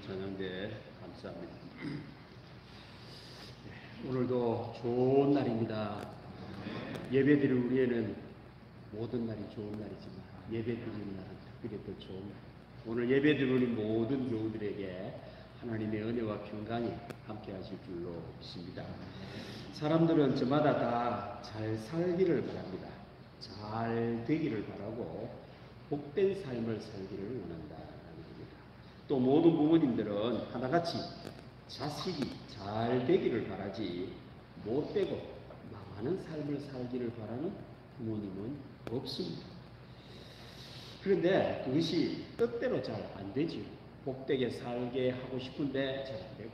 찬양대 감사합니다. 오늘도 좋은 날입니다. 예배드릴 우리에는 모든 날이 좋은 날이지만 예배드리는 날은 특별히 더 좋은 날. 오늘 예배드리는 모든 교우들에게 하나님의 은혜와 평강이 함께 하실 줄로 믿습니다. 사람들은 저마다 다 잘 살기를 바랍니다. 잘 되기를 바라고 복된 삶을 살기를 원한다라는 겁니다. 또 모든 부모님들은 하나같이 자식이 잘 되기를 바라지 못되고 망하는 삶을 살기를 바라는 부모님은 없습니다. 그런데 그것이 뜻대로 잘 안 되지요. 복되게 살게 하고 싶은데 잘 안 되고,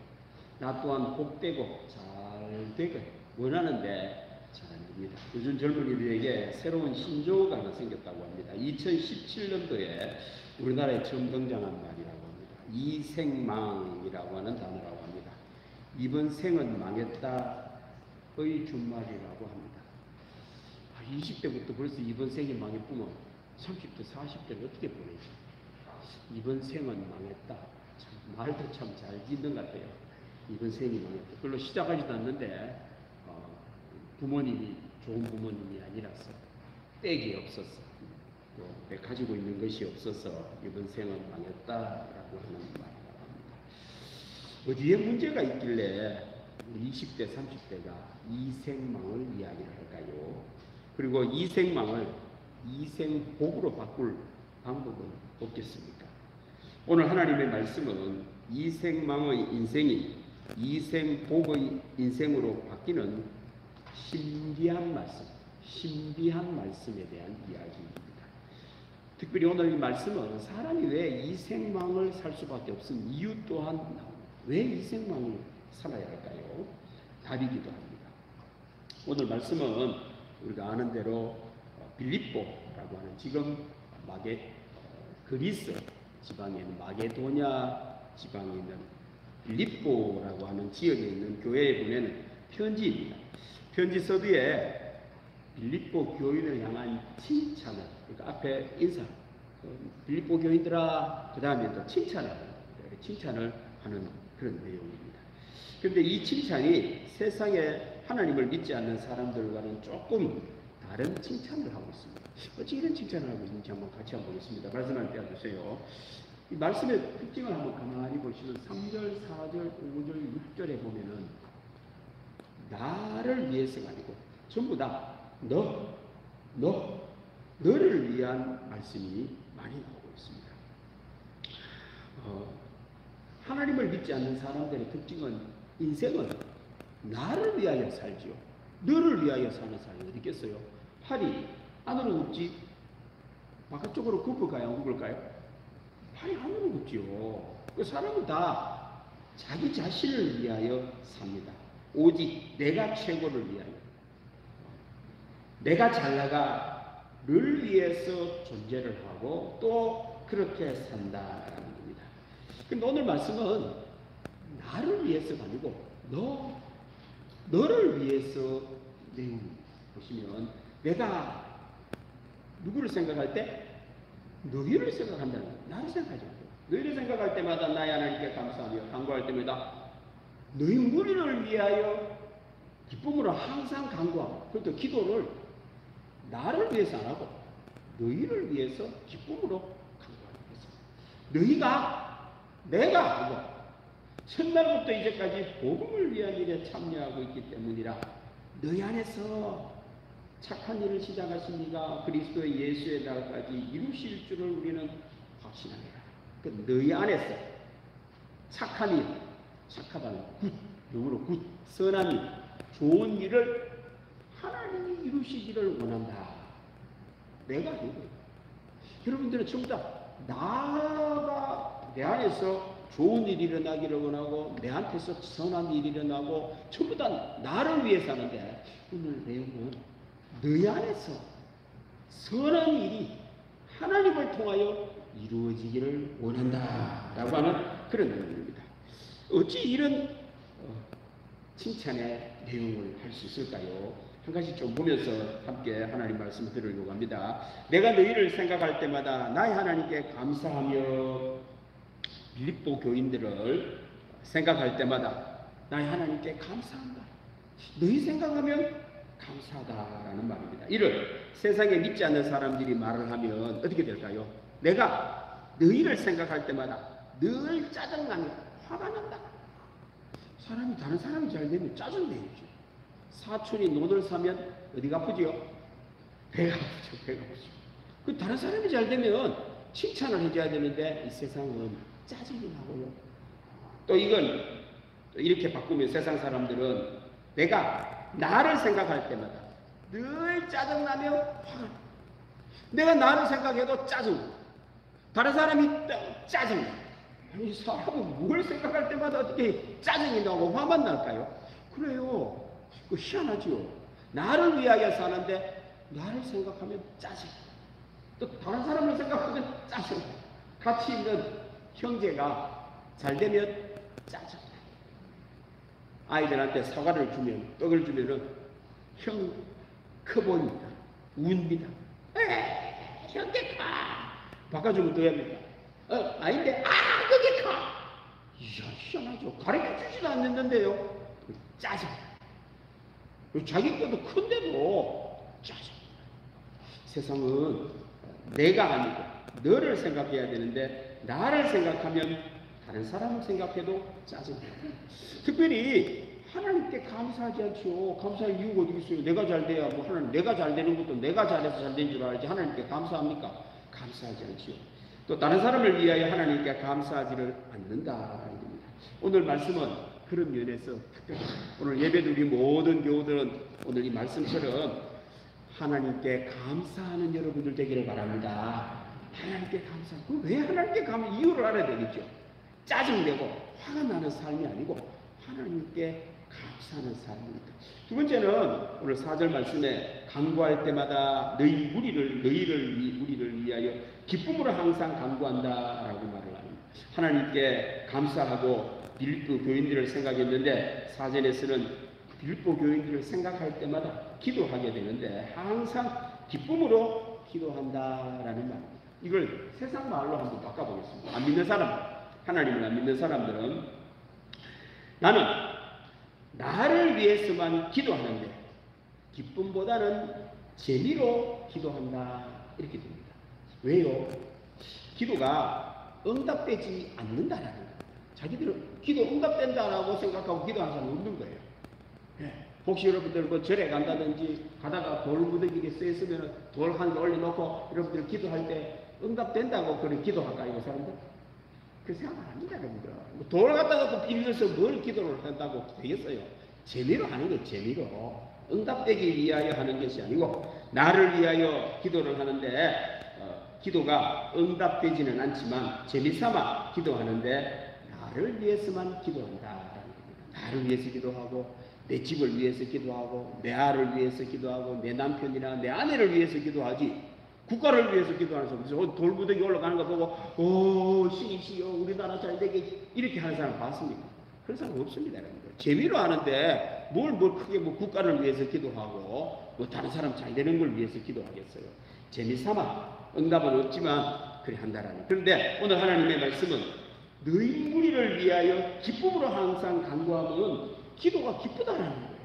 나 또한 복되고 잘 되게 원하는데 잘 안 됩니다. 요즘 젊은이들에게 새로운 신조어가 하나 생겼다고 합니다. 2017년도에 우리나라에 처음 등장한 말이라고 합니다. 이생망이라고 하는 단어라고 합니다. 이번 생은 망했다의 준말이라고 합니다. 20대부터 벌써 이번 생이 망했구먼. 30대, 40대는 어떻게 보내지? 이번 생은 망했다. 참, 말도 참 잘 짓는 것 같아요. 이번 생이 망했다. 별로 시작하지도 않는데 부모님이 좋은 부모님이 아니라서 떼기 없어서 또 가지고 있는 것이 없어서 이번 생은 망했다라고 하는 말이라고 합니다. 어디에 문제가 있길래 20대, 30대가 이생망을 이야기를 할까요? 그리고 이생망을 이생복으로 바꿀 방법은 없겠습니까? 오늘 하나님의 말씀은 이생망의 인생이 이생복의 인생으로 바뀌는 신비한 말씀에 대한 이야기입니다. 특별히 오늘 이 말씀은 사람이 왜 이생망을 살 수밖에 없은 이유 또한 왜 이생망을 살아야 할까요? 답이기도 합니다. 오늘 말씀은 우리가 아는 대로 빌립보라고 하는 지금 그리스 지방에 있는 마게도냐 지방에 있는 빌립보라고 하는 지역에 있는 교회에 보내는 편지입니다. 편지 서두에 빌립보 교인을 향한 칭찬을, 그러니까 앞에 인사, 빌립보 교인들아, 그 다음에 또 칭찬을 하는 그런 내용입니다. 그런데 이 칭찬이 세상에 하나님을 믿지 않는 사람들과는 조금 다른 칭찬을 하고 있습니다. 어찌 이런 칭찬을 하고 있는지 한번 같이 한번 보겠습니다. 말씀을 떼어주세요. 이 말씀의 특징을 한번 가만히 보시면 3절, 4절, 5절, 6절에 보면은 나를 위해서가 아니고 전부 다 너를 위한 말씀이 많이 나오고 있습니다. 하나님을 믿지 않는 사람들의 특징은 인생은 나를 위하여 살지요. 너를 위하여 사는 사람이 어디 있겠어요? 팔이 안으로 굽지 바깥쪽으로 굽을까요? 안 굽을까요? 팔이 안으로 굽지요. 그 사람은 다 자기 자신을 위하여 삽니다. 오직 내가 최고를 위하여, 내가 잘 나가를 위해서 존재를 하고 또 그렇게 산다라는 겁니다. 근데 오늘 말씀은 나를 위해서가 아니고 너를 위해서 내용 보시면 내가 누구를 생각할 때 너희를 생각한다는 거예요. 나를 생각하지 않고 너희를 생각할 때마다 나의 하나님께 감사하며 간구할 때마다 너희 무리를 위하여 기쁨으로 항상 간구하고, 그것도 기도를 나를 위해서 안 하고 너희를 위해서 기쁨으로 간구하는 거죠. 내가 아니고 첫날부터 이제까지 복음을 위한 일에 참여하고 있기 때문이라 너희 안에서 착한 일을 시작하신 이가 그리스도의 예수의 날까지 이루실 줄을 우리는 확신합니다. 너희 안에서 착한 일, 착하다는 영어로 선한 일, 좋은 일을 하나님이 이루시기를 원한다. 내가 아니고 여러분들은 전부 다 나가 내 안에서 좋은 일이 일어나기를 원하고 내한테서 선한 일이 일어나고 전부 다 나를 위해 사는데 오늘 내용은 너희 안에서 선한 일이 하나님을 통하여 이루어지기를 원한다라고 하는 그런 내용입니다. 어찌 이런 칭찬의 내용을 할 수 있을까요? 한 가지 좀 보면서 함께 하나님 말씀을 들으려고 합니다. 내가 너희를 생각할 때마다 나의 하나님께 감사하며 빌립보 교인들을 생각할 때마다 나의 하나님께 감사한다. 너희 생각하면 감사하다라는 말입니다. 이를 세상에 믿지 않는 사람들이 말을 하면 어떻게 될까요? 내가 너희를 생각할 때마다 늘 짜증나며 화가 난다. 사람이 다른 사람이 잘 되면 짜증내죠. 사촌이 논을 사면 어디가 아프지요? 배가 아프죠. 배가 아프죠. 그 다른 사람이 잘 되면 칭찬을 해줘야 되는데 이 세상은 짜증이 나고요. 또 이건 이렇게 바꾸면 세상 사람들은 내가 나를 생각할 때마다 늘 짜증나며 화가 나. 내가 나를 생각해도 짜증. 다른 사람이 짜증. 이 사람은 뭘 생각할 때마다 어떻게 짜증이 나고 화만 날까요? 그래요. 그 희한하지요. 나를 위하여 사는데 나를 생각하면 짜증. 또 다른 사람을 생각하면 짜증. 같이 있는 형제가 잘 되면 짜증. 아이들한테 사과를 주면, 떡을 주면은 형 커 보입니다. 운비다. 형제 커. 바꿔주면 더 합니다. 아닌데, 그게 커. 이야, 희한하죠. 가르쳐 주지도 않는데요. 짜증. 자기 것도 큰데도 짜증. 세상은 내가 아니고 너를 생각해야 되는데 나를 생각하면 다른 사람을 생각해도 짜증. 특별히 하나님께 감사하지 않죠. 감사할 이유가 어디 있어요? 내가 잘 돼야 뭐 하나님 내가 잘 되는 것도 내가 잘해서 잘 된 줄 알지 하나님께 감사합니까? 감사하지 않지요. 또 다른 사람을 위하여 하나님께 감사하지를 않는다. 오늘 말씀은 그런 면에서 특별히 오늘 예배도 우리 모든 교우들은 오늘 이 말씀처럼 하나님께 감사하는 여러분들 되기를 바랍니다. 하나님께 감사. 왜 하나님께 감사? 이유를 알아야 되겠죠. 짜증내고 화가 나는 삶이 아니고 하나님께 감사하는 삶입니다. 두 번째는 오늘 4절 말씀에 간구할 때마다 우리를 위하여 기쁨으로 항상 간구한다라고 말을 합니다. 하나님께 감사하고 빌립보 교인들을 생각했는데 사전에서는 빌립보 교인들을 생각할 때마다 기도하게 되는데 항상 기쁨으로 기도한다라는 말입니다. 이걸 세상 말로 한번 바꿔보겠습니다. 안 믿는 사람, 하나님을 안 믿는 사람들은 나는 나를 위해서만 기도하는데 기쁨보다는 재미로 기도한다 이렇게 됩니다. 왜요? 기도가 응답되지 않는다라는 거예요. 자기들은 기도 응답된다라고 생각하고 기도하는 사람은 없는 거예요. 혹시 여러분들 뭐 절에 간다든지 가다가 돌 무더기에 쓰였으면 돌 한 개 올려놓고 여러분들 기도할 때 응답된다고 그런 기도할까요? 그 사람들? 그 생각 안 합니다, 여러분들. 돌 갖다 놓고 빌려서 뭘 기도를 한다고 되겠어요? 재미로 하는 거예요, 재미로. 응답되기 위하여 하는 것이 아니고 나를 위하여 기도를 하는데 기도가 응답되지는 않지만 재미삼아 기도하는데 나를 위해서만 기도한다. 나를 위해서 기도하고 내 집을 위해서 기도하고 내 아를 위해서 기도하고 내 남편이나 내 아내를 위해서 기도하지 국가를 위해서 기도하는 사람 돌무더기 올라가는 거 보고 신이시여 우리나라 잘 되게 이렇게 하는 사람 봤습니까? 그런 사람 없습니다. 여러분들. 재미로 하는데 뭘 크게 뭐 국가를 위해서 기도하고 뭐 다른 사람 잘 되는 걸 위해서 기도하겠어요. 재미삼아 응답은 없지만 그래 한다라는. 그런데 오늘 하나님의 말씀은 너희 무리를 위하여 기쁨으로 항상 간구하면 기도가 기쁘다라는 거예요.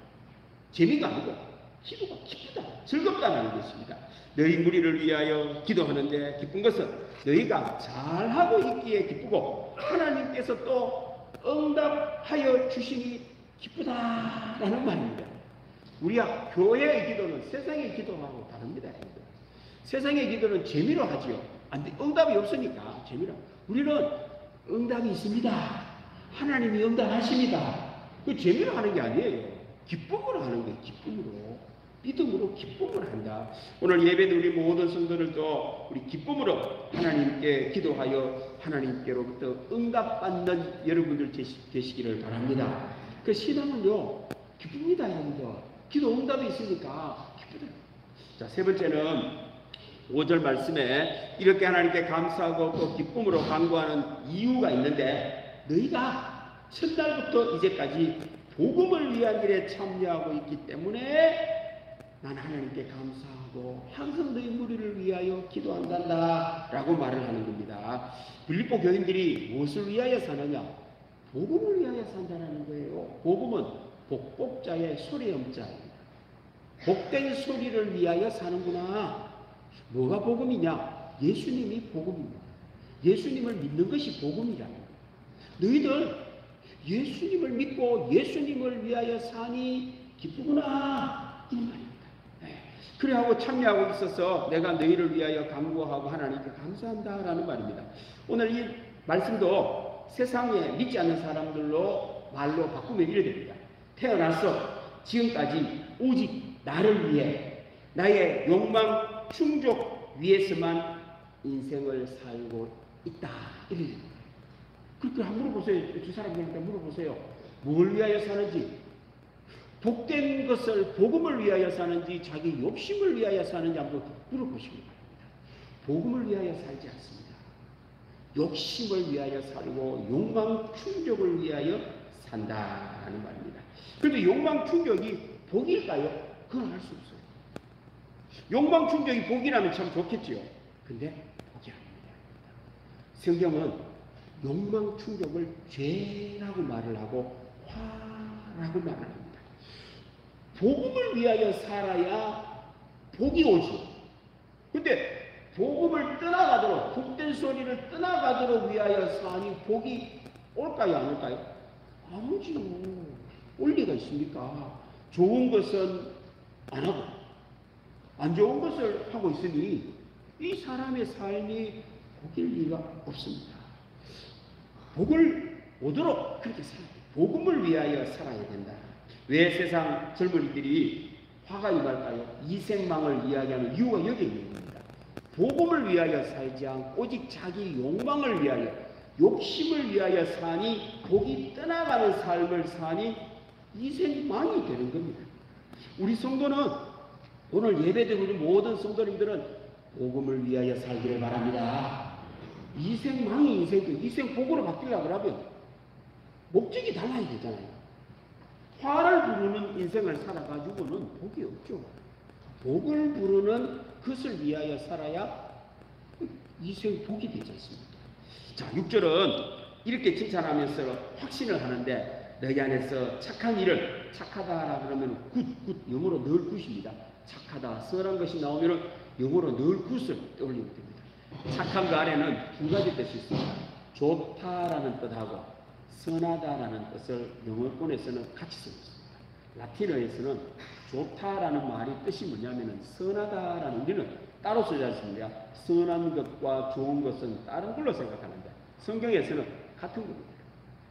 재미가 아니고 기도가 기쁘다, 즐겁다는 것입니다. 너희 무리를 위하여 기도하는데 기쁜 것은 너희가 잘하고 있기에 기쁘고 하나님께서 또 응답하여 주시니 기쁘다라는 말입니다. 우리가 교회의 기도는 세상의 기도하고 다릅니다. 세상의 기도는 재미로 하지요. 응답이 없으니까 재미로. 우리는 응답이 있습니다. 하나님이 응답하십니다. 그 재미로 하는 게 아니에요. 기쁨으로 하는 거예요. 기쁨으로. 믿음으로 기쁨을 한다. 오늘 예배는 우리 모든 성도들도 우리 기쁨으로 하나님께 기도하여 하나님께로부터 응답받는 여러분들 되시기를 바랍니다. 그 신앙은요 기쁩니다. 여러분들. 기도 응답이 있으니까 기쁘다. 자, 세 번째는 5절 말씀에 이렇게 하나님께 감사하고 또 기쁨으로 간구하는 이유가 있는데 너희가 첫날부터 이제까지 복음을 위한 일에 참여하고 있기 때문에 난 하나님께 감사하고 항상 너희 무리를 위하여 기도한단다 라고 말을 하는 겁니다. 빌립보 교인들이 무엇을 위하여 사느냐? 복음을 위하여 산다는 거예요. 복음은 복복자의 소리음자입니다. 복된 소리를 위하여 사는구나. 뭐가 복음이냐? 예수님이 복음입니다. 예수님을 믿는 것이 복음이라는 거예요. 너희들 예수님을 믿고 예수님을 위하여 사니 기쁘구나 이 말입니다. 그래 하고 참여하고 있어서 내가 너희를 위하여 간구하고 하나님께 감사한다라는 말입니다. 오늘 이 말씀도 세상에 믿지 않는 사람들로 말로 바꾸면 이래 됩니다. 태어나서 지금까지 오직 나를 위해 나의 욕망 충족 위해서만 인생을 살고 있다 이래 됩니다. 그렇게 한번 물어보세요. 두 사람들한테 물어보세요. 뭘 위하여 사는지, 복된 것을 복음을 위하여 사는지 자기 욕심을 위하여 사는지 한번 물어보시기 바랍니다. 복음을 위하여 살지 않습니다. 욕심을 위하여 살고 욕망 충족을 위하여 산다는 말입니다. 그런데 욕망 충족이 복일까요? 그건 알 수 없어요. 욕망 충족이 복이라면 참 좋겠지요. 근데 복이 아닙니다. 성경은 욕망 충족을 죄라고 말을 하고 화라고 말을 합니다. 복음을 위하여 살아야 복이 오지. 근데 복음을 떠나가도록, 복된 소리를 떠나가도록 위하여 사니 복이 올까요, 안 올까요? 안 오지요. 올 리가 있습니까? 좋은 것은 안 하고 안 좋은 것을 하고 있으니 이 사람의 삶이 복일 리가 없습니다. 복을 오도록 그렇게 살아야 돼. 복음을 위하여 살아야 된다. 왜 세상 젊은이들이 화가 임할까요? 이생망을 이야기하는 이유가 여기에 있는 겁니다. 복음을 위하여 살지 않고 오직 자기 욕망을 위하여, 욕심을 위하여 사니 복이 떠나가는 삶을 사니 이생망이 되는 겁니다. 우리 성도는 오늘 예배드리는 우리 모든 성도님들은 복음을 위하여 살기를 바랍니다. 이생망이 인생도 이생 복으로 바뀌려고 하면 목적이 달라야 되잖아요. 화를 부르는 인생을 살아가지고는 복이 없죠. 복을 부르는 것을 위하여 살아야 이생 복이 되지 않습니까? 자, 6절은 이렇게 칭찬하면서 확신을 하는데 너희 안에서 착한 일을, 착하다라 그러면 굿, 영어로 늘 굿입니다. 착하다, 선한 것이 나오면 영어로 늘 굿을 떠올리면 됩니다. 착한 그 안에는 두 가지 뜻이 있습니다. 좋다라는 뜻하고 선하다라는 뜻을 영어권에서는 같이 쓰고 있습니다. 라틴어에서는 좋다라는 말이 뜻이 뭐냐면 선하다라는, 우리는 따로 쓰지 않습니다. 선한 것과 좋은 것은 다른 걸로 생각하는데 성경에서는 같은 겁니다.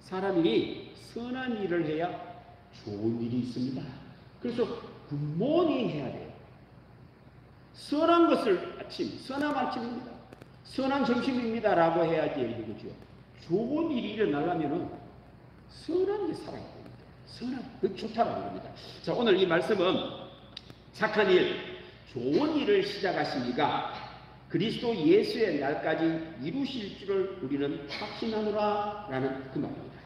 사람이 선한 일을 해야 좋은 일이 있습니다. 그래서 굿모닝 해야 돼요. 선한 것을 아침, 선한 아침입니다. 선한 점심입니다 라고 해야지 이거죠. 좋은 일이 일어나려면 선한 게 살아야 됩니다. 선한, 그 좋다라는 겁니다. 자, 오늘 이 말씀은 착한 일, 좋은 일을 시작하시니까 그리스도 예수의 날까지 이루실 줄을 우리는 확신하노라 라는 그 말입니다.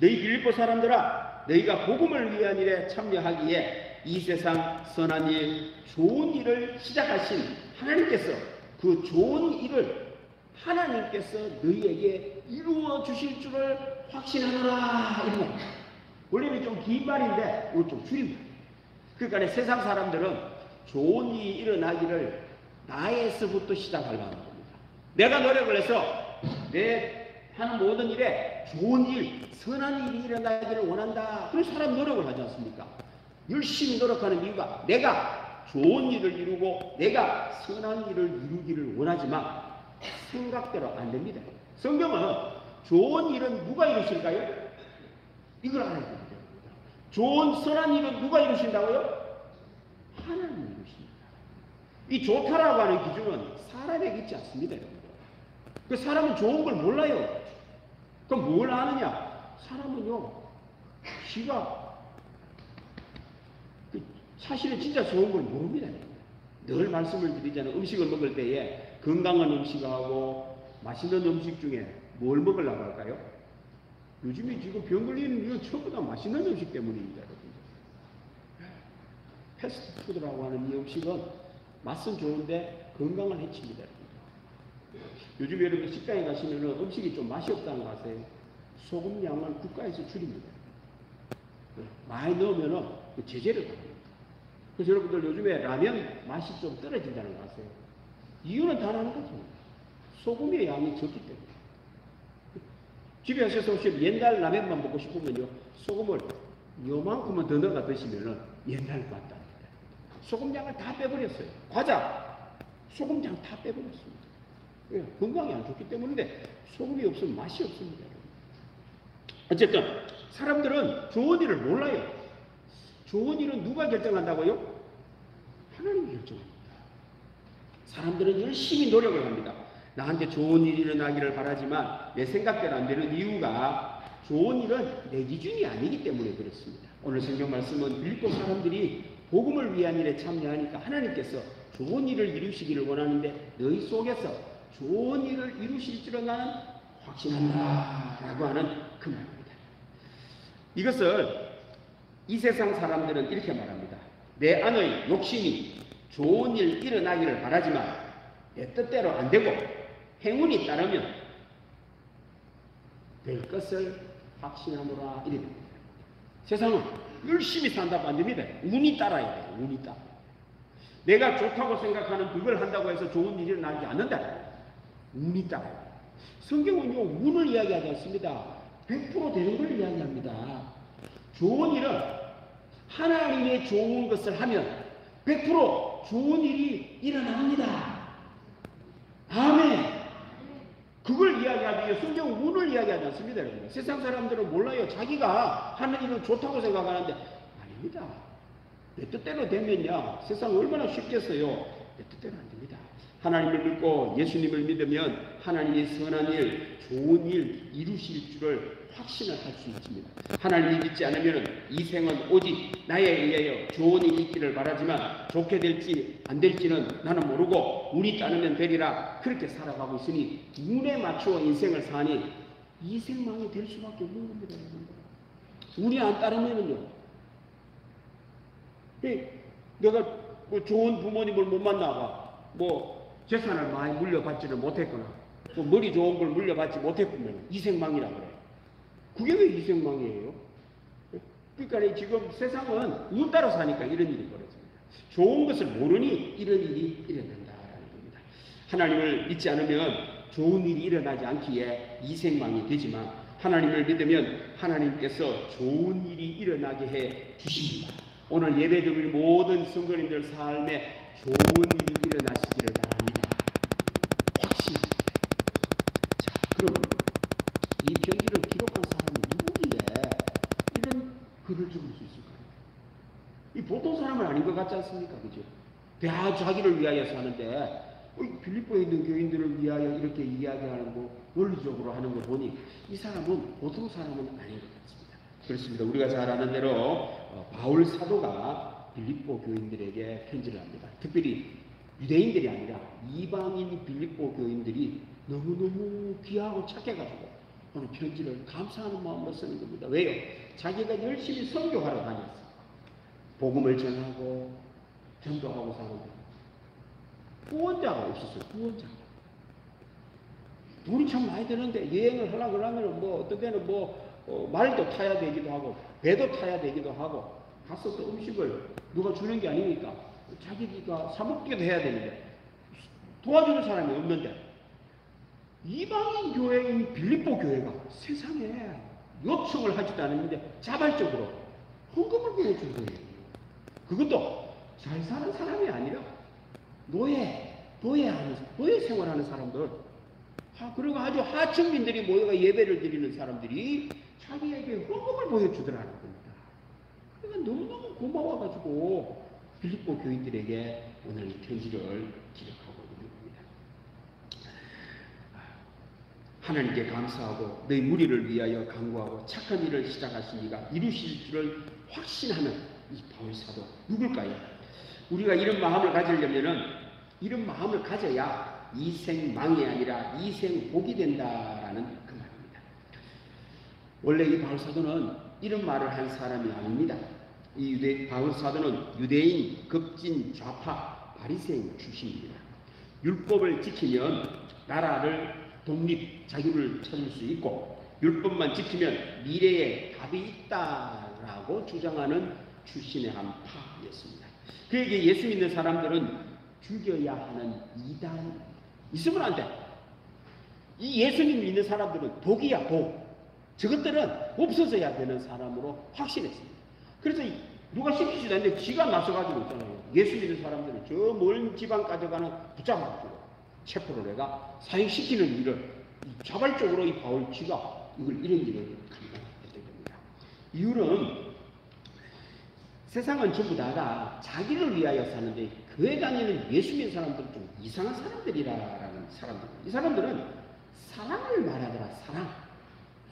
너희 빌립보 사람들아, 너희가 복음을 위한 일에 참여하기에 이 세상 선한 일, 좋은 일을 시작하신 하나님께서 그 좋은 일을 하나님께서 너희에게 이루어 주실 줄을 확신하노라. 이런 원래는 좀 긴 말인데 이거 좀 줄인 말이에요. 그러니까 세상 사람들은 좋은 일이 일어나기를 나에서부터 시작하려고 합니다. 내가 노력을 해서 내 하는 모든 일에 좋은 일, 선한 일이 일어나기를 원한다. 그런 사람 노력을 하지 않습니까? 열심히 노력하는 이유가 내가 좋은 일을 이루고 내가 선한 일을 이루기를 원하지만 생각대로 안 됩니다. 성경은 좋은 일은 누가 이루실까요? 이걸 알아야 됩니다. 좋은 선한 일은 누가 이루신다고요? 하나님이 이루십니다. 이 좋다라고 하는 기준은 사람에게 있지 않습니다. 그 사람은 좋은 걸 몰라요. 그럼 뭘 아느냐? 사람은요, 지가 사실은 진짜 좋은 걸 모릅니다. 늘 말씀을 드리자면 음식을 먹을 때에 건강한 음식하고 맛있는 음식 중에 뭘 먹으려고 할까요? 요즘에 지금 병 걸리는 이유는 전부 다 맛있는 음식 때문입니다. 패스트푸드라고 하는 이 음식은 맛은 좋은데 건강을 해칩니다. 요즘 여러분 식당에 가시면 음식이 좀 맛이 없다는 거 아세요? 소금 양을 국가에서 줄입니다. 많이 넣으면 제재를 받습니다. 그래서 여러분들 요즘에 라면 맛이 좀 떨어진다는 거 아세요? 이유는 단 하나 같습니다. 소금의 양이 적기 때문에. 집에 하셔서 혹시 옛날 라면만 먹고 싶으면요, 소금을 요만큼만 더 넣어가 드시면은 옛날 맛 납니다. 소금장을 다 빼버렸어요. 과자, 소금장 다 빼버렸습니다. 예, 건강에 안 좋기 때문인데 소금이 없으면 맛이 없습니다. 어쨌든 사람들은 좋은 일을 몰라요. 좋은 일은 누가 결정한다고요? 하나님이 결정합니다. 사람들은 열심히 노력을 합니다. 나한테 좋은 일이 일어나기를 바라지만 내 생각대로 안 되는 이유가 좋은 일은 내 기준이 아니기 때문에 그렇습니다. 오늘 성경 말씀은 빌립보 사람들이 복음을 위한 일에 참여하니까 하나님께서 좋은 일을 이루시기를 원하는데 너희 속에서 좋은 일을 이루실 줄은 나는 확신한다 라고 하는 그 말입니다. 이것을 이 세상 사람들은 이렇게 말합니다. 내 안의 욕심이 좋은 일 일어나기를 바라지만 내 뜻대로 안 되고 행운이 따르면 될 것을 확신하노라 이래 됩니다. 세상은 열심히 산다고 안 됩니다. 운이 따라야 돼요. 운이 따라. 내가 좋다고 생각하는 그걸 한다고 해서 좋은 일이 일어나지 않는다. 운이 따라야 돼요. 성경은요, 운을 이야기하지 않습니다. 100% 되는 걸 이야기합니다. 좋은 일은 하나님의 좋은 것을 하면 100% 좋은 일이 일어납니다. 아멘. 그걸 이야기하기 위해 성경은 운을 이야기하지 않습니다. 여러분. 세상 사람들은 몰라요. 자기가 하는 일은 좋다고 생각하는데 아닙니다. 내 뜻대로 되면요, 세상 얼마나 쉽겠어요. 내 뜻대로 안 됩니다. 하나님을 믿고 예수님을 믿으면 하나님의 선한 일, 좋은 일 이루실 줄을 확신을 할 수 있습니다. 하나님을 믿지 않으면 이 생은 오직 나에 의하여 좋은 일이 있기를 바라지만 좋게 될지 안 될지는 나는 모르고 운이 따르면 되리라 그렇게 살아가고 있으니 운에 맞추어 인생을 사니 이 생망이 될 수밖에 없는 겁니다. 운이 안 따르면은요, 내가 뭐 좋은 부모님을 못 만나가 뭐 재산을 많이 물려받지를 못했거나 또 머리 좋은 걸 물려받지 못했으면 이생망이라 그래요. 그게 왜 이생망이에요? 그러니까 지금 세상은 운 따라 사니까 이런 일이 벌어집니다. 좋은 것을 모르니 이런 일이 일어난다라는 겁니다. 하나님을 믿지 않으면 좋은 일이 일어나지 않기에 이생망이 되지만 하나님을 믿으면 하나님께서 좋은 일이 일어나게 해 주십니다. 오늘 예배드릴 모든 성도님들 삶에 좋은 일이 일어나시기를 바랍니다. 확신합니다. 자, 그럼 이 편지를 기록한 사람이 누구기에 이런 글을 적을 수 있을까요? 이 보통 사람은 아닌 것 같지 않습니까? 그죠? 다 자기를 위하여 사는데 빌립보에 있는 교인들을 위하여 이렇게 이야기하는 거, 원리적으로 하는 거 보니 이 사람은 보통 사람은 아닌 것 같습니다. 그렇습니다. 우리가 잘 아는 대로 바울 사도가 빌립보 교인들에게 편지를 합니다. 특별히 유대인들이 아니라 이방인 빌립보 교인들이 너무너무 귀하고 착해가지고 오늘 편지를 감사하는 마음으로 쓰는 겁니다. 왜요? 자기가 열심히 선교하러 다녔어요. 복음을 전하고 전도하고 사는데 후원자가 없었어요. 후원자가. 돈이 참 많이 드는데 여행을 하려고 하면 뭐 어떤 데는 말도 타야 되기도 하고 배도 타야 되기도 하고 가서 또 음식을 누가 주는 게 아니니까 자기가 사 먹기도 해야 되는데 도와주는 사람이 없는데 이방인 교회인 빌립보 교회가 세상에 요청을 하지도 않았는데 자발적으로 헌금을 보내준 거예요. 그것도 잘 사는 사람이 아니라 노예 생활하는 사람들, 그리고 아주 하층민들이 모여가 예배를 드리는 사람들이 자기에게 헌금을 보여주더라는 겁니다. 그러니까 너무너무 고마워가지고 빌립보 교인들에게 오늘 이 편지를 기록하고 있는 겁니다. 하나님께 감사하고 너희 무리를 위하여 간구하고 착한 일을 시작하신 이가 이루실 줄을 확신하는 이 바울 사도 누굴까요? 우리가 이런 마음을 가지려면은 이런 마음을 가져야 이생망이 아니라 이생복이 된다라는 그 말입니다. 원래 이 바울 사도는 이런 말을 한 사람이 아닙니다. 이 바울 사도는 유대인 급진 좌파 바리새인 출신입니다. 율법을 지키면 나라를 독립 자유를 찾을 수 있고 율법만 지키면 미래에 답이 있다라고 주장하는 출신의 한 파였습니다. 그에게 예수 믿는 사람들은 죽여야 하는 이단 있으면 안 돼. 이 예수님 믿는 사람들은 독이야, 독. 저것들은 없어져야 되는 사람으로 확신했습니다. 그래서 누가 시키지도 않는데 지가 나서가지고 있잖아요. 예수 믿는 사람들은 저 먼 지방까지 가는 붙잡아가지고 체포를 해가 사형시키는 일을 자발적으로 이 바울 지가 이런 일을 감당했던 겁니다. 이유는 세상은 전부 다가 자기를 위하여 사는데 교회 다니는 예수 믿는 사람들은 좀 이상한 사람들이라는 사람들. 이 사람들은 사랑을 말하더라.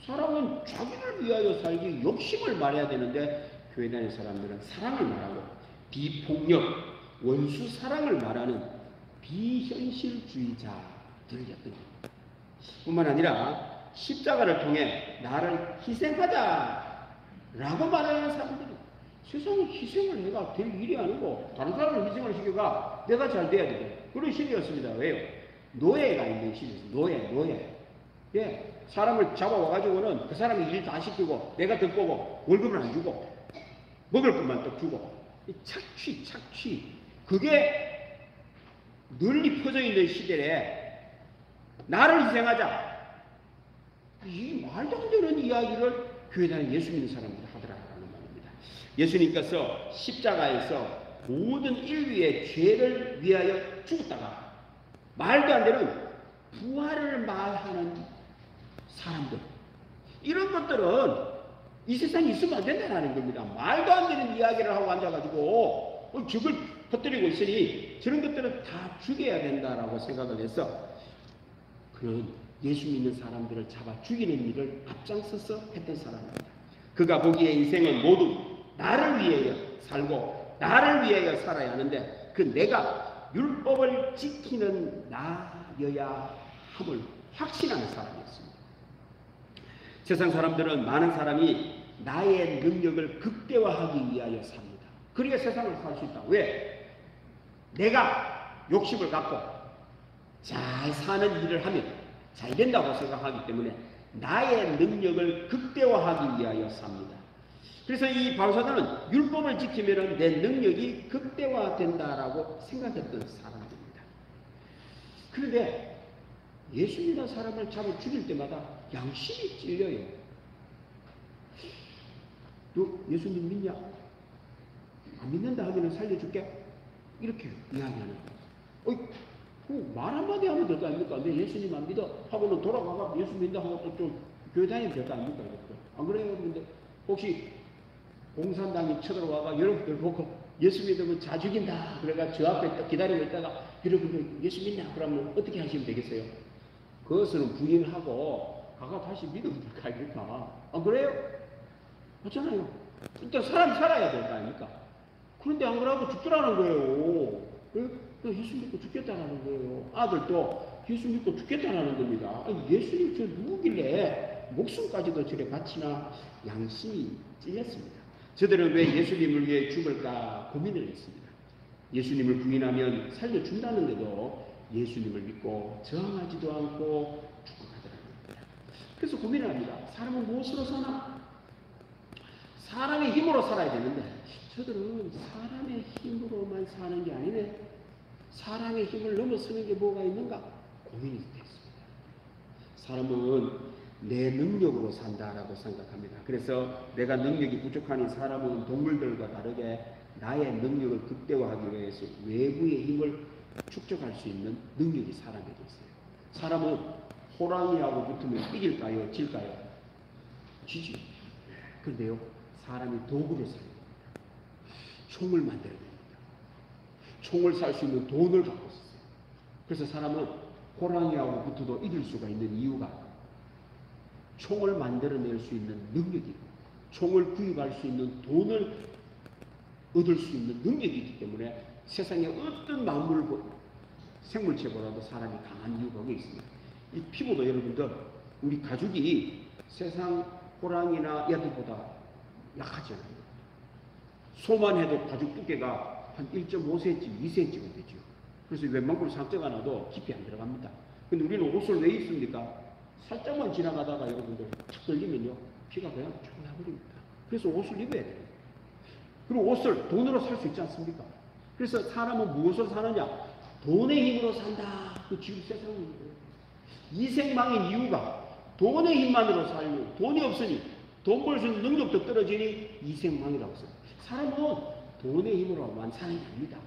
사랑은 자기를 위하여 살기 욕심을 말해야 되는데 교회 다니는 사람들은 사랑을 말하고 비폭력, 원수 사랑을 말하는 비현실주의자들이었던 겁니다. 뿐만 아니라 십자가를 통해 나를 희생하자라고 말하는 사람들은 세상에 희생을 내가 될 일이 아니고 다른 사람을 희생을 시켜가 내가 잘 돼야 돼. 그런 시대였습니다. 왜요? 노예가 있는 시대였어요. 노예. 예. 사람을 잡아와가지고는 그 사람이 일 다 시키고 내가 덕보고 월급을 안 주고 먹을 것만 또 주고 착취 그게 널리 퍼져 있는 시대에 나를 희생하자 이 말도 안 되는 이야기를 교회 다니는 예수 믿는 사람들이 하더라라는 말입니다. 예수님께서 십자가에서 모든 인류의 죄를 위하여 죽었다가 말도 안 되는 부활을 말하는 사람들 이런 것들은 이 세상에 있으면 안 된다는 겁니다. 말도 안 되는 이야기를 하고 앉아가지고 죽을 퍼뜨리고 있으니 저런 것들은 다 죽여야 된다라고 생각을 해서 그런 예수 믿는 사람들을 잡아 죽이는 일을 앞장서서 했던 사람입니다. 그가 보기에 인생은 모두 나를 위하여 살고 나를 위하여 살아야 하는데 그 내가 율법을 지키는 나여야 함을 확신하는 사람이었습니다. 세상 사람들은 많은 사람이 나의 능력을 극대화하기 위하여 삽니다. 그래야 세상을 살 수 있다. 왜? 내가 욕심을 갖고 잘 사는 일을 하면 잘 된다고 생각하기 때문에 나의 능력을 극대화하기 위하여 삽니다. 그래서 이 바울사도는 율법을 지키면 내 능력이 극대화된다라고 생각했던 사람입니다. 그런데 예수 믿는 사람을 잡아 죽일 때마다 양심이 찔려요. 너 예수님 믿냐? 안 믿는다 하면 살려줄게. 이렇게 이야기하는 거예요. 말 한마디 하면 될 거 아닙니까? 내 예수님 안 믿어 하고는 돌아가가 예수 믿는다 하고 또 좀 교회 다니면 될 거 아닙니까? 안 그래요? 근데 혹시 공산당이 쳐들어와가 여러분들 보고 예수 믿으면 자 죽인다. 그래가 저 앞에 딱 기다리고 있다가 여러분들 예수 믿냐? 그러면 어떻게 하시면 되겠어요? 그것은 부인하고 가가 다시 믿으면 될 거 아닙니까? 안 그래요? 그렇잖아요. 일단 사람이 살아야 될 거 아닙니까? 그런데 안 그러고 죽더라는 거예요. 예수 믿고 죽겠다는 거예요. 아들도 예수 믿고 죽겠다는 겁니다. 예수님 저 누구길래 목숨까지도 저래 바치나 양심이 찔렸습니다. 저들은 왜 예수님을 위해 죽을까 고민을 했습니다. 예수님을 부인하면 살려준다는데도 예수님을 믿고 저항하지도 않고 죽어가더라는 겁니다. 그래서 고민을 합니다. 사람은 무엇으로 사나? 사람의 힘으로 살아야 되는데 저들은 사람의 힘으로만 사는 게 아니네. 사람의 힘을 넘어서는 게 뭐가 있는가? 고민이 됐습니다. 사람은 내 능력으로 산다라고 생각합니다. 그래서 내가 능력이 부족하니 사람은 동물들과 다르게 나의 능력을 극대화하기 위해서 외부의 힘을 축적할 수 있는 능력이 사람에게 있어요. 사람은 호랑이하고 붙으면 이길까요? 질까요? 지지. 그런데요, 사람이 도구를 사야 됩니다. 총을 만들어야 됩니다. 총을 살 수 있는 돈을 갖고 있어요. 그래서 사람은 호랑이하고 붙어도 이길 수가 있는 이유가 총을 만들어낼 수 있는 능력이고 총을 구입할 수 있는 돈을 얻을 수 있는 능력이 있기 때문에 세상에 어떤 생물체보다도 사람이 강한 이유가 거기 있습니다. 이 피부도 여러분들 우리 가죽이 세상 호랑이나 얘들보다 약하지 않아요. 소만 해도 가죽 두께가 한 1.5cm, 2cm가 되죠. 그래서 웬만큼 상처가 나도 깊이 안 들어갑니다. 근데 우리는 옷을 왜 입습니까? 살짝만 지나가다가 여러분들 탁 걸리면요, 피가 그냥 쭉 나버립니다. 그래서 옷을 입어야 돼요. 그리고 옷을 돈으로 살 수 있지 않습니까? 그래서 사람은 무엇으로 사느냐? 돈의 힘으로 산다. 그 지금 세상입니다. 이생망인 이유가 돈의 힘만으로 살려. 돈이 없으니, 돈 벌 수 있는 능력도 떨어지니 이생망이라고 써요. 사람은 돈의 힘으로만 사는 게 아닙니다.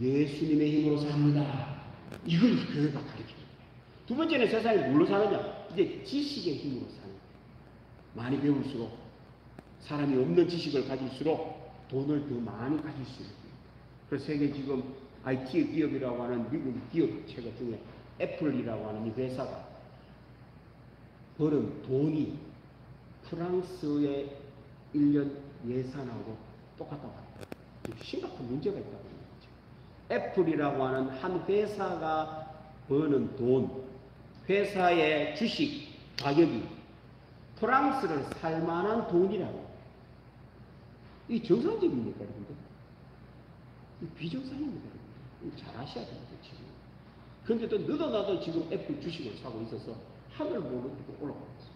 예수님의 힘으로 삽니다. 이걸 교회가 가르칩니다. 두 번째는 세상에 뭘로 사느냐? 이제 지식의 힘으로 사는 거예요. 많이 배울수록, 사람이 없는 지식을 가질수록 돈을 더 많이 가질 수 있는 거예요. 그래서 세계 지금 IT 기업이라고 하는 미국 기업 체계 중에 애플이라고 하는 이 회사가 버는 돈이 프랑스의 1년 예산하고 똑같다고 합니다. 심각한 문제가 있다고 합니다. 애플이라고 하는 한 회사가 버는 돈, 회사의 주식 가격이 프랑스를 살만한 돈이라고. 이 정상적입니까, 여러분들? 이 비정상입니다, 여러분들. 잘 아셔야 됩니다, 지금. 그런데도 너도 나도 지금 애플 주식을 사고 있어서 하늘 모르고 올라가고 있습니다.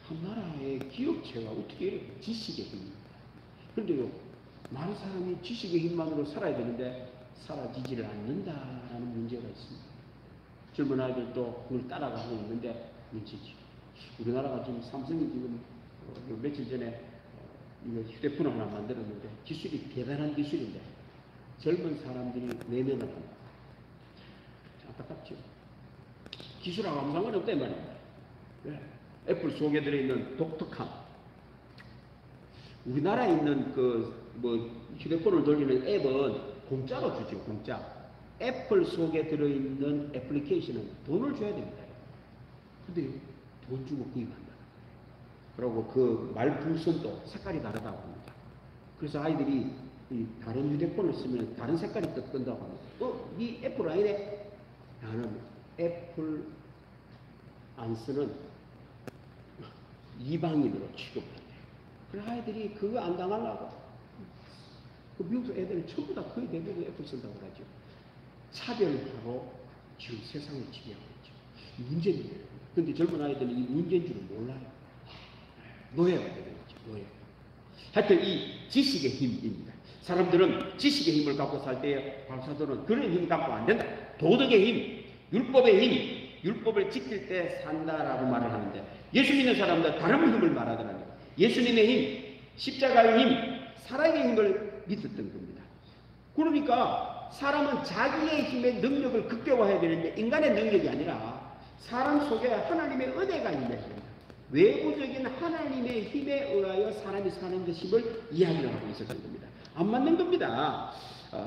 한 나라의 기업체가 어떻게 이렇게 지식의 힘입니다. 그런데요, 많은 사람이 지식의 힘만으로 살아야 되는데 사라지지를 않는다라는 문제가 있습니다. 젊은 아이들도 그걸 따라가고 있는데 문제지. 우리나라가 지금 삼성이 지금 며칠 전에 이거 휴대폰을 하나 만들었는데 기술이 대단한 기술인데 젊은 사람들이 외면을 합니다. 안타깝죠. 기술하고 아무 상관이 없단 말입니다. 네. 애플 속에 들어있는 독특함. 우리나라에 있는 휴대폰을 돌리는 앱은 공짜로 주죠, 공짜. 애플 속에 들어있는 애플리케이션은 돈을 줘야 됩니다. 근데요, 돈 주고 구입한다. 그리고 그 말풍선도 색깔이 다르다고 합니다. 그래서 아이들이 이 다른 휴대폰을 쓰면 다른 색깔이 뜬다고 합니다. 이 애플 아니네? 나는 애플 안 쓰는 이방인으로 취급한대요. 그래서 아이들이 그거 안 당하려고. 그 미국 애들은 전부 다 거의 대부분 애플 쓴다고 하죠. 차별하고 지금 세상을 지배하고 있죠. 문제입니다. 그런데 젊은 아이들은 이 문제인 줄은 몰라요. 노예가 되는 거죠, 노예. 하여튼 이 지식의 힘입니다. 사람들은 지식의 힘을 갖고 살 때 박사들은 그런 힘을 갖고 안 된다. 도덕의 힘, 율법의 힘, 율법을 지킬 때 산다라고 말을 하는데 예수 믿는 사람들 다른 힘을 말하더라고요. 예수님의 힘, 십자가의 힘, 사랑의 힘을 믿었던 겁니다. 그러니까 사람은 자기의 힘의 능력을 극대화해야 되는데 인간의 능력이 아니라 사람 속에 하나님의 은혜가 있는 겁니다. 외부적인 하나님의 힘에 의하여 사람이 사는 것임을 이야기를 하고 있었던 겁니다. 안 맞는 겁니다.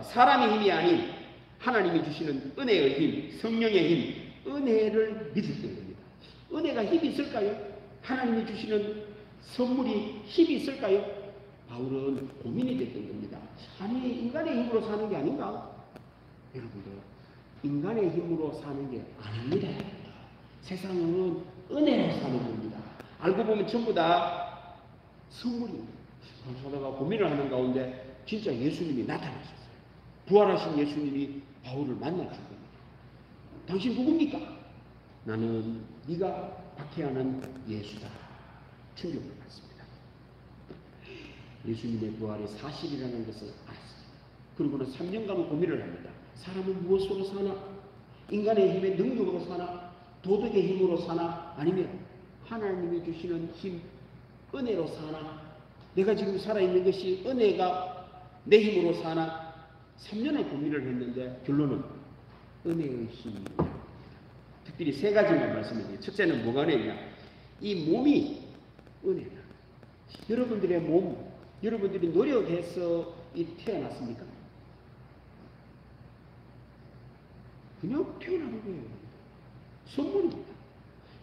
사람의 힘이 아닌 하나님이 주시는 은혜의 힘, 성령의 힘, 은혜를 믿었던 겁니다. 은혜가 힘이 있을까요? 하나님이 주시는 선물이 힘이 있을까요? 바울은 고민이 됐던 겁니다. 아니, 인간의 힘으로 사는 게 아닌가? 여러분들, 인간의 힘으로 사는 게 아닙니다. 세상은 은혜로 사는 겁니다. 알고 보면 전부 다 선물입니다. 그러다가 고민을 하는 가운데 진짜 예수님이 나타나셨어요. 부활하신 예수님이 바울을 만나신 겁니다. 당신 누굽니까? 나는 네가 박해하는 예수다. 충격을 받습니다. 예수님의 부활이 사실이라는 것을 알았습니다. 그리고는 3년간 고민을 합니다. 사람은 무엇으로 사나? 인간의 힘의 능력으로 사나? 도덕의 힘으로 사나? 아니면 하나님이 주시는 힘, 은혜로 사나? 내가 지금 살아있는 것이 은혜가 내 힘으로 사나? 3년을 고민을 했는데 결론은 은혜의 힘입니다. 특별히 세 가지만 말씀드릴게요. 첫째는 뭐가 은혜냐? 이 몸이 은혜다. 여러분들의 몸, 여러분들이 노력해서 태어났습니까? 그냥 태어나는 거예요. 선물입니다.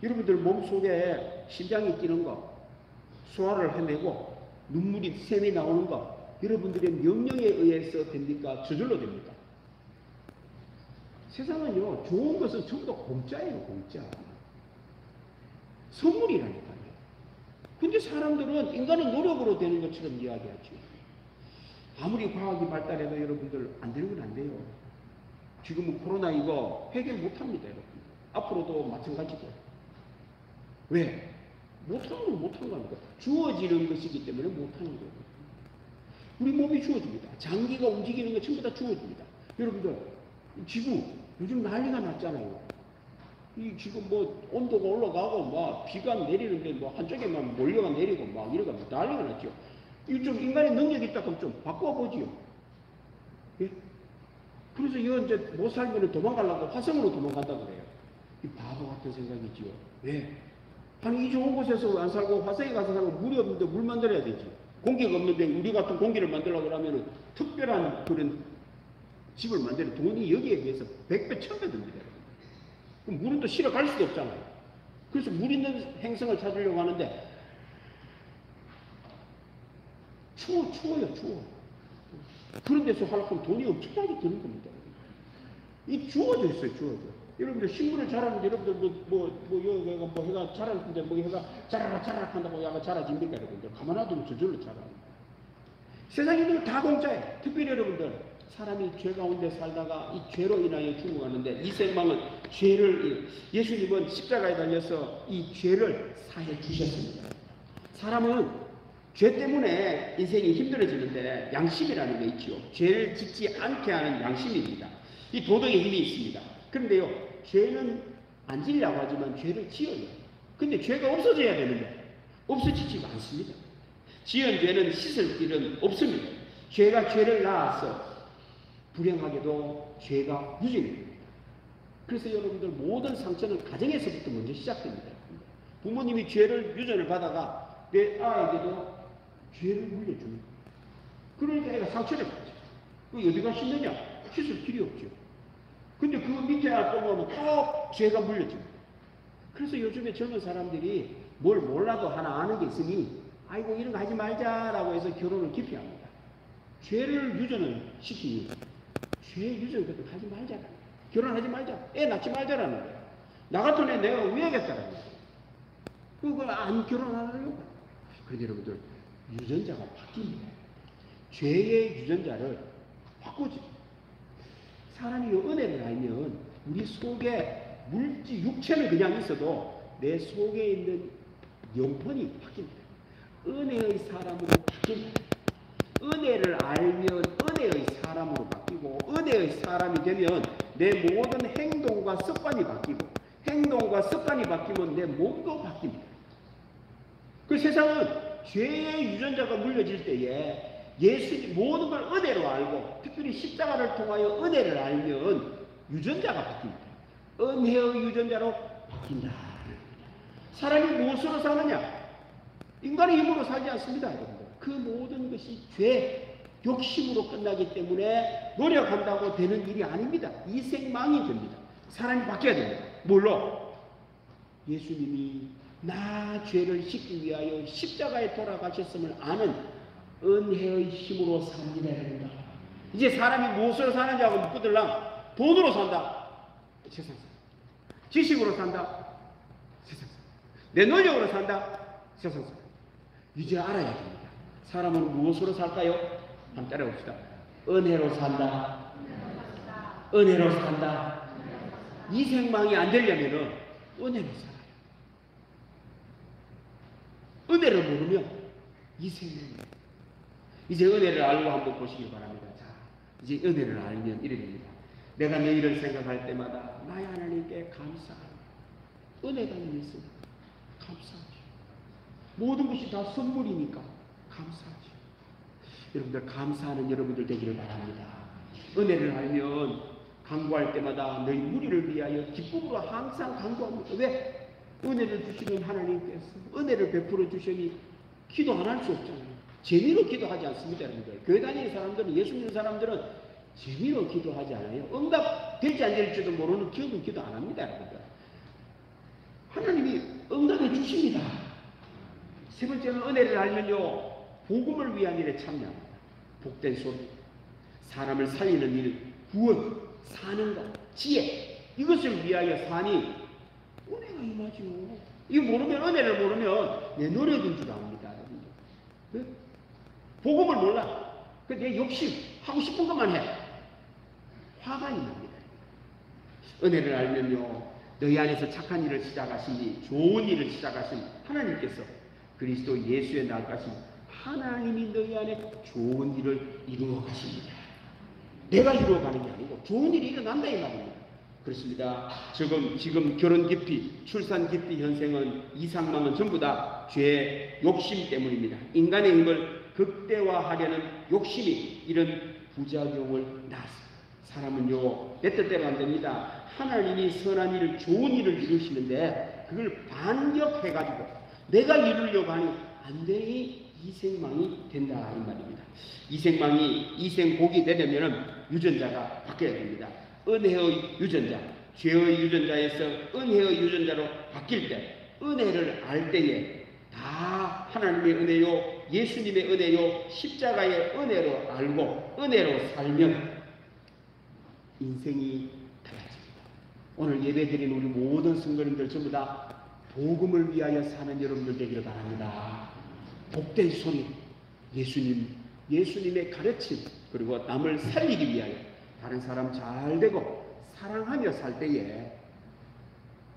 여러분들 몸속에 심장이 뛰는 거, 소화를 해내고 눈물이 샘이 나오는 거, 여러분들의 명령에 의해서 됩니까? 저절로 됩니까? 세상은요, 좋은 것은 전부 다 공짜예요, 공짜. 선물이라니까요. 근데 사람들은 인간은 노력으로 되는 것처럼 이야기하죠. 아무리 과학이 발달해도 여러분들 안 되는 건 안 돼요. 지금은 코로나 이거 해결 못합니다, 여러분. 앞으로도 마찬가지고. 왜? 못하는 건 못한 겁니다. 주어지는 것이기 때문에 못하는 거예요. 우리 몸이 주어집니다. 장기가 움직이는 거 전부 다 주어집니다. 여러분들, 지구 요즘 난리가 났잖아요. 이 지금 뭐 온도가 올라가고 막 비가 내리는데 뭐 한쪽에만 몰려가 내리고 막 이러가 난리가 났죠. 이거 좀 인간의 능력이 있다 그럼 좀 바꿔보지요. 예? 그래서 이거 이제 못 살면 도망가려고 화성으로 도망간다 그래요. 이 바보 같은 생각이지요. 왜? 아니 이 좋은 곳에서 안 살고 화성에 가서 살고 물이 없는데 물 만들어야 되지. 공기가 없는데 우리 같은 공기를 만들려고 하면 특별한 그런 집을 만드는 돈이 여기에 비해서 100배, 1000배 듭니다. 그럼 물은 또 실어 갈 수도 없잖아요. 그래서 물 있는 행성을 찾으려고 하는데 추워요. 그런 데서 하려고 하면 돈이 엄청나게 드는 겁니다. 이 주어져 있어요, 주어져. 여러분들 식물을 자라는데 여러분들 뭐 해가 자라는데 뭐 해가 자라락 한다고 야가 자라집니까 여러분들? 가만 놔두면 저절로 자라. 세상에 다 공짜예요. 특별히 여러분들 사람이 죄 가운데 살다가 이 죄로 인하여 죽어가는데 이 생명은 죄를 예수님은 십자가에 달려서 이 죄를 사해 주셨습니다. 사람은 죄 때문에 인생이 힘들어지는데 양심이라는 게 있지요. 죄를 짓지 않게 하는 양심입니다. 이 도덕의 힘이 있습니다. 그런데요, 죄는 안 지려고 하지만 죄를 지어요. 근데 죄가 없어져야 되는데 없어지지가 않습니다. 지은 죄는 씻을 길은 없습니다. 죄가 죄를 낳아서 불행하게도 죄가 유전이 됩니다. 그래서 여러분들 모든 상처는 가정에서부터 먼저 시작됩니다. 부모님이 죄를 유전을 받아가 내 아이에게도 죄를 물려줍니다. 그러니까 애가 상처를 받죠. 어디가 씻느냐? 씻을 길이 없죠. 근데 그 밑에 보면 꼭 죄가 물려집니다. 그래서 요즘에 젊은 사람들이 뭘 몰라도 하나 아는 게 있으니 아이고 이런 거 하지 말자라고 해서 결혼을 기피합니다. 죄를 유전을 시키니 죄 유전 같은 거 하지 말자라. 결혼하지 말자. 애 낳지 말자라는 거야. 나 같은 애 내가 우애겠다라는 거야. 그걸 안 결혼하려고. 그런데 여러분들 유전자가 바뀝니다. 죄의 유전자를 바꾸지. 사람이 은혜를 알면 우리 속에 물질, 육체는 그냥 있어도 내 속에 있는 영혼이 바뀝니다. 은혜의 사람으로 바뀝니다. 은혜를 알면 은혜의 사람으로 바뀌고 은혜의 사람이 되면 내 모든 행동과 습관이 바뀌고 행동과 습관이 바뀌면 내 몸도 바뀝니다. 그 세상은 죄의 유전자가 물려질 때에 예수님 모든 걸 은혜로 알고 특별히 십자가를 통하여 은혜를 알면 유전자가 바뀝니다. 은혜의 유전자로 바뀐다. 사람이 무엇으로 사느냐? 인간의 힘으로 살지 않습니다. 여러분들. 그 모든 것이 죄, 욕심으로 끝나기 때문에 노력한다고 되는 일이 아닙니다. 이 생망이 됩니다. 사람이 바뀌어야 됩니다. 뭘로? 예수님이 나 죄를 씻기 위하여 십자가에 돌아가셨음을 아는 은혜의 힘으로 삽니다. 여러분들. 이제 사람이 무엇으로 사는지 하고 묻거들랑 돈으로 산다. 세상 사람. 지식으로 산다. 세상 사람. 내 노력으로 산다. 세상 사람. 이제 알아야 됩니다. 사람은 무엇으로 살까요? 한번 따라봅시다. 은혜로 산다. 은혜로 산다. 이 생망이 안 되려면 은혜로 살아요. 은혜를 모르면 이 생명이 이제 은혜를 알고 한번 보시기 바랍니다. 자, 이제 은혜를 알면 이래 됩니다. 내가 내일을 생각할 때마다 나의 하나님께 감사합니다. 은혜가 있습니다. 감사하죠. 모든 것이 다 선물이니까 감사하죠. 여러분들 감사하는 여러분들 되기를 바랍니다. 은혜를 알면 간구할 때마다 너희 무리를 위하여 기쁨으로 항상 간구합니다. 왜? 은혜를 주시는 하나님께서 은혜를 베풀어 주시니 기도 안 할 수 없잖아요. 재미로 기도하지 않습니다, 여러분들. 교회 다니는 사람들은, 예수 믿는 사람들은 재미로 기도하지 않아요. 응답될지 안 될지도 모르는 기도 안 합니다, 여러분들. 하나님이 응답해 주십니다. 세 번째는 은혜를 알면요, 복음을 위한 일에 참여합니다. 복된 소리, 사람을 살리는 일, 구원, 사는 것, 지혜, 이것을 위하여 사니 은혜가 임하지요. 이거 모르면, 은혜를 모르면 내 노력인 줄 압니다. 네? 복음을 몰라. 내 욕심, 하고 싶은 것만 해. 화가 납니다. 은혜를 알면요, 너희 안에서 착한 일을 시작하시니, 좋은 일을 시작하신 하나님께서 그리스도 예수의 날까지 하나님이 너희 안에 좋은 일을 이루어 가십니다. 내가 이루어 가는 게 아니고 좋은 일이 일어난다 이 말입니다. 그렇습니다. 지금 결혼 기피, 출산 기피 현생은, 이상망은 전부 다 죄의 욕심 때문입니다. 인간의 힘을 극대화하려는 욕심이 이런 부작용을 낳습니다. 사람은요, 내 뜻대로 안 됩니다. 하나님이 선한 일을, 좋은 일을 이루시는데 그걸 반격해가지고 내가 이루려고 하니 안 되니 이생망이 된다 이 말입니다. 이생망이 이생복이 되려면 유전자가 바뀌어야 됩니다. 은혜의 유전자, 죄의 유전자에서 은혜의 유전자로 바뀔 때, 은혜를 알 때에 다 하나님의 은혜요, 예수님의 은혜요, 십자가의 은혜로 알고 은혜로 살면 인생이 달라집니다. 오늘 예배드린 우리 모든 성도님들 전부 다 복음을 위하여 사는 여러분들 되기를 바랍니다. 복된 소리, 예수님의 가르침, 그리고 남을 살리기 위하여 다른 사람 잘 되고 사랑하며 살 때에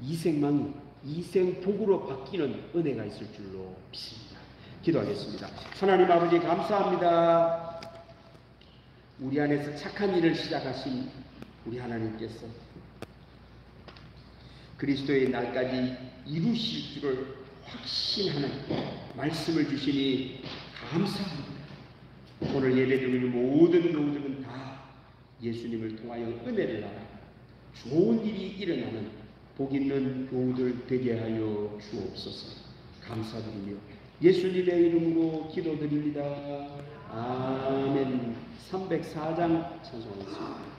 이생망이 이생복으로 바뀌는 은혜가 있을 줄로 믿습니다. 기도하겠습니다. 하나님 아버지 감사합니다. 우리 안에서 착한 일을 시작하신 우리 하나님께서 그리스도의 날까지 이루실 줄을 확신하는 말씀을 주시니 감사합니다. 오늘 예배드리는 모든 교우들은 다 예수님을 통하여 은혜를 알아 좋은 일이 일어나는 복 있는 교우들 되게 하여 주옵소서. 감사드리며 예수님의 이름으로 기도드립니다. 아멘. 304장 찬송하겠습니다.